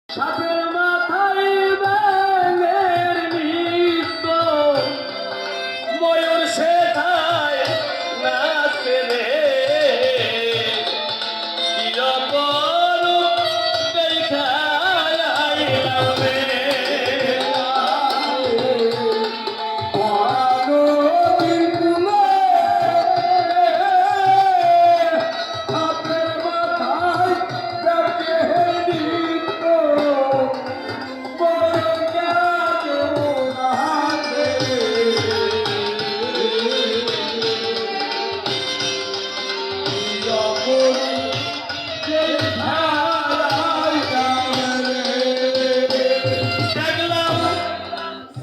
সাপের মাথায় ব্যাঙের নৃত্য, ময়ূর সেথায় নাচে রে, কি অপরূপ দেখায় আইলাম রে।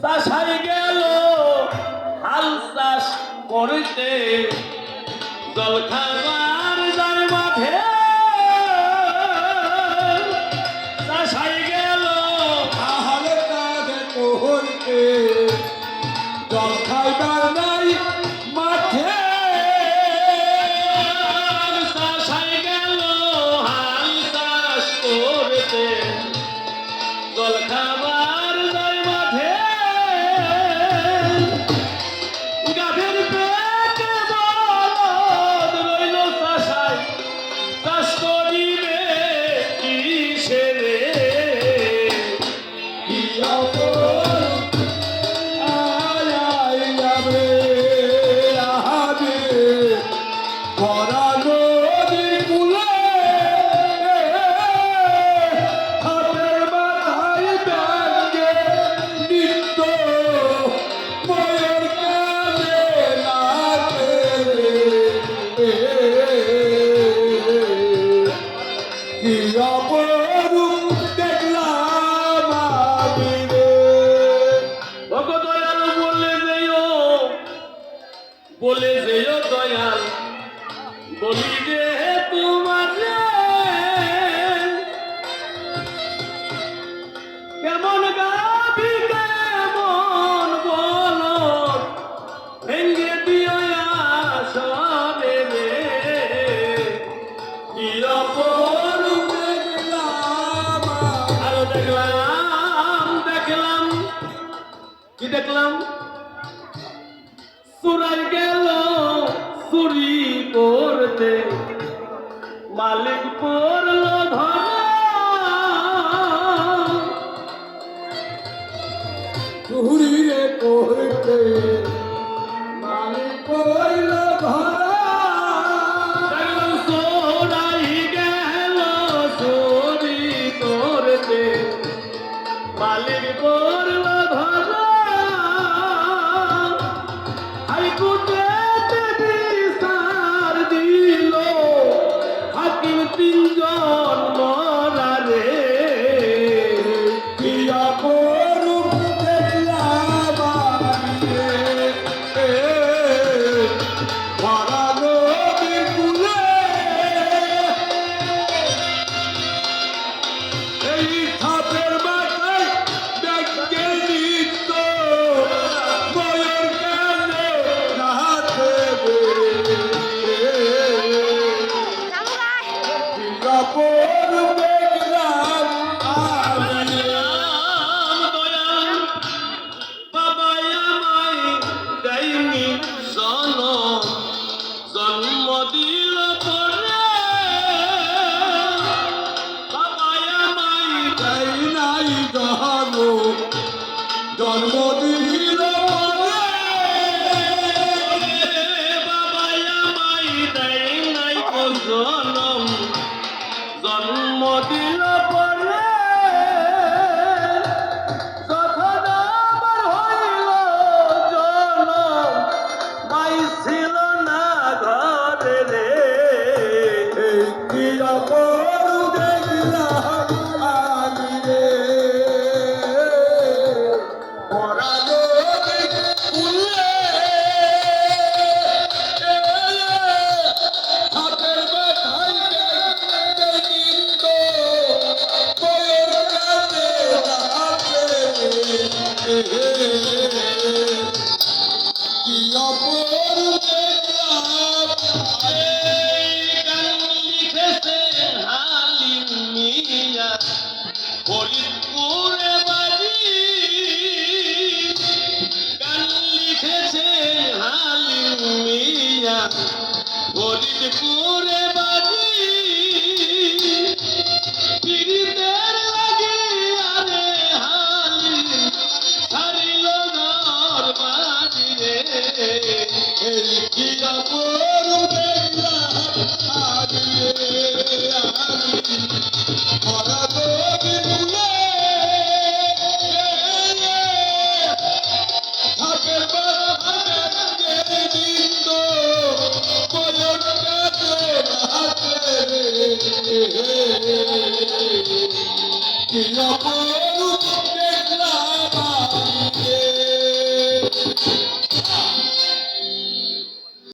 চাষাই গেল হাল চাষ করতে, জল খাবার যার মাঠে। চাষাই গেল হাল কাজ করতে, জল খাইবার নাই মাঠে। চাষাই গেল হাল চাষ করতে, জল খাবার যার মাঠে। গাভীর পেটে বলদ রইল চাষাই, চাষ করিবে কিসে রে? কি অপরূপ আইলাম রে, আহারে ভরা নদীর কূলে, হাতের মাথায় ব্যাঙের নৃত্য, ময়ূর কানে নাচে রে। কি অপরূপ দেখলাম আমি রে। ওগো দয়াল বলে যেও দয়াল, বলি যে তোমার রে, কেমন গাভী কেমন বলদ ভেঙ্গে দিও আসরে রে। কি অপরূপ দেখলাম আরো দেখলাম কি দেখলাম? চুরাই গেল চুরি করতে, মালিক পড়ল ধরা। চুরি রে করতে, মালিক কইল ধরা। দেখলাম চোরাই গেল চুরি করতে, মালিক পড়ল ধরা। হাইকোর্টে বিচার দিল হাকিম তিনজন মরা রে। কি অপরূপ দেখলাম আমি রে, ভরা নদীর কূলে, এই সাপের মাথায় ব্যাঙের নৃত্য, ময়ূর কানে নাচে রে। কি অপরূপ দেখলাম আমি রে। দয়াল বাবা আমায় দেয়নি জন্ম দিল পরে, বাবা আমায় তাই নাই জানো জন্ম দিল পরে, বাবা আমায় দেয় নাই জন্ম দিল পরে। যখন আমার হইল জন্ম, মাই ছিল না ঘরে রে। এই কি অপরূপ দেখলাম আমি রে, ভরা নদীর কূলে, হাতের মাথায় ব্যাঙের নৃত্য, ময়ূর কানে নাচে রে। কি অপরূপ দেখলাম এই গান লিখেছে হালিম মিয়া, বলি কি অপরূপ